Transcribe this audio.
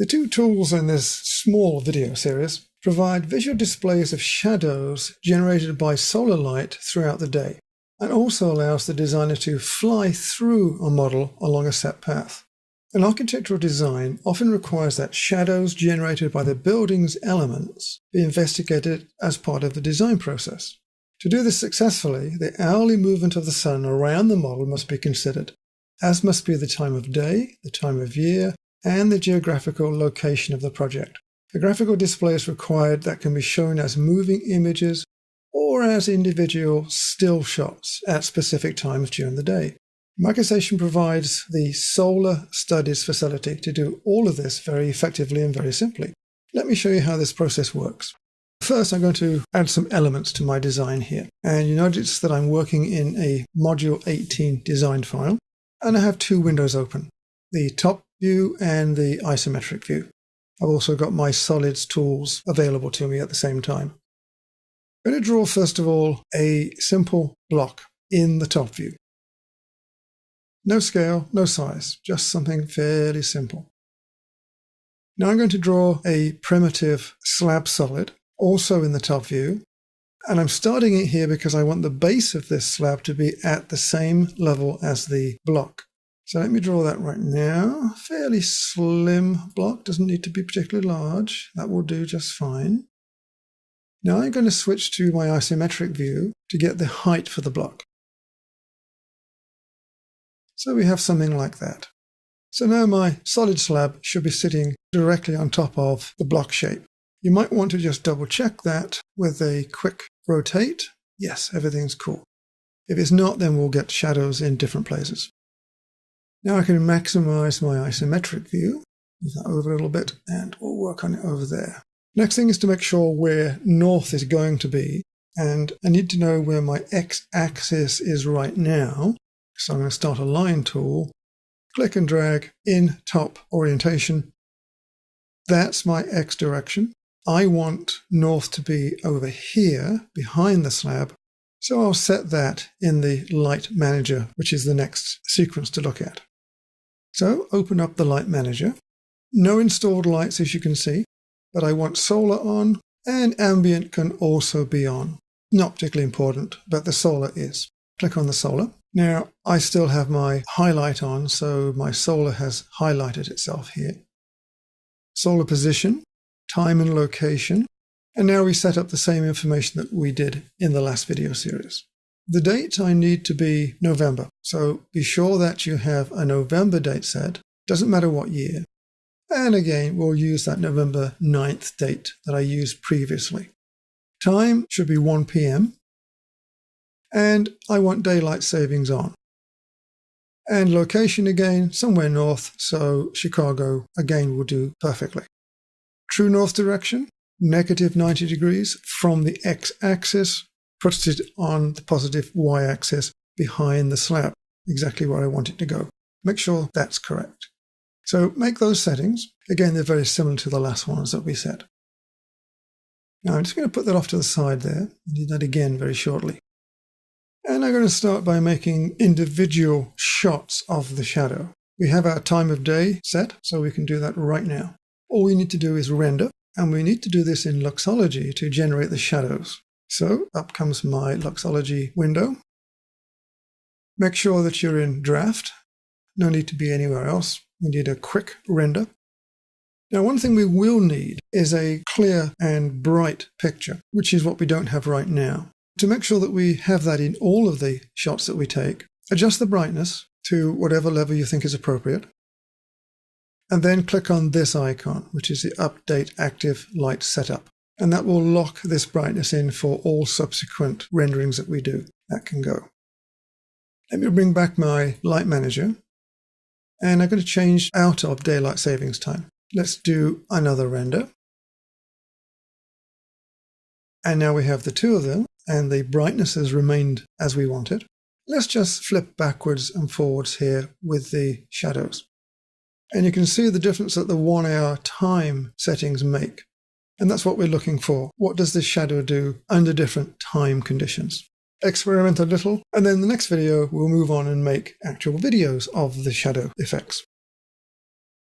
The two tools in this small video series provide visual displays of shadows generated by solar light throughout the day, and also allows the designer to fly through a model along a set path. An architectural design often requires that shadows generated by the building's elements be investigated as part of the design process. To do this successfully, the hourly movement of the sun around the model must be considered, as must be the time of day, the time of year, and the geographical location of the project. A graphical display is required that can be shown as moving images or as individual still shots at specific times during the day. MicroStation provides the Solar Studies facility to do all of this very effectively and very simply. Let me show you how this process works. First, I'm going to add some elements to my design here. And you notice that I'm working in a Module 18 design file, and I have two windows open, the top view and the isometric view. I've also got my solids tools available to me at the same time. I'm going to draw, first of all, a simple block in the top view. No scale, no size, just something fairly simple. Now I'm going to draw a primitive slab solid, also in the top view, and I'm starting it here because I want the base of this slab to be at the same level as the block. So let me draw that right now. Fairly slim block, doesn't need to be particularly large. That will do just fine. Now I'm going to switch to my isometric view to get the height for the block. So we have something like that. So now my solid slab should be sitting directly on top of the block shape. You might want to just double check that with a quick rotate. Yes, everything's cool. If it's not, then we'll get shadows in different places. Now I can maximize my isometric view. Move that over a little bit and we'll work on it over there. Next thing is to make sure where north is going to be, and I need to know where my x-axis is right now. So I'm going to start a line tool, click and drag in top orientation. That's my X direction. I want north to be over here behind the slab. So I'll set that in the light manager, which is the next sequence to look at. So open up the light manager. No installed lights, as you can see, but I want solar on, and ambient can also be on. Not particularly important, but the solar is. Click on the solar. Now, I still have my highlight on, so my solar has highlighted itself here. Solar position, time and location, and now we set up the same information that we did in the last video series. The date I need to be November, so be sure that you have a November date set, doesn't matter what year. And again, we'll use that November 9th date that I used previously. Time should be 1 p.m. And I want daylight savings on. And location again, somewhere north, so Chicago again will do perfectly. True north direction, negative 90 degrees from the x-axis, puts it on the positive y-axis behind the slab, exactly where I want it to go. Make sure that's correct. So make those settings. Again, they're very similar to the last ones that we set. Now I'm just going to put that off to the side there. I'll do that again very shortly. And I'm going to start by making individual shots of the shadow. We have our time of day set, so we can do that right now. All we need to do is render, and we need to do this in Luxology to generate the shadows. So up comes my Luxology window. Make sure that you're in draft. No need to be anywhere else. We need a quick render. Now, one thing we will need is a clear and bright picture, which is what we don't have right now. To make sure that we have that in all of the shots that we take, adjust the brightness to whatever level you think is appropriate, and then click on this icon, which is the Update Active Light Setup. And that will lock this brightness in for all subsequent renderings that we do. That can go. Let me bring back my Light Manager, and I'm going to change out of Daylight Savings Time. Let's do another render. And now we have the two of them, and the brightness has remained as we wanted. Let's just flip backwards and forwards here with the shadows. And you can see the difference that the 1 hour time settings make. And that's what we're looking for. What does this shadow do under different time conditions? Experiment a little, and then in the next video we'll move on and make actual videos of the shadow effects.